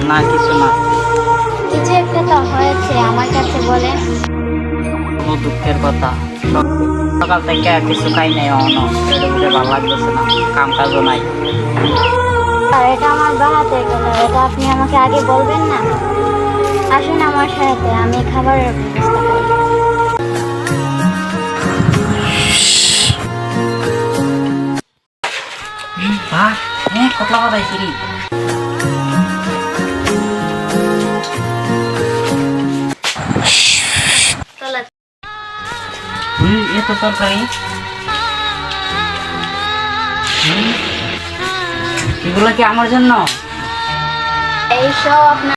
না কিছু না। কিছু একটা তো হয়েছে, আমার কাছে বলেন। খুব দুঃখের কথা, সকাল থেকে কিছু খাই নাই, অন্য পেটে ভালো লাগতেছে না, কাম কাজও নাই। আর এটা আমার বাহাতের কথা, এটা আপনি আমাকে আগে বলবেন না। আসুন আমার সাথে, আমি খাবারের ব্যবস্থা করি। বাহ, কতলা বাদাইছি রে। এত তরকারি, এগুলা কি আমার জন্য? এইসব আপনার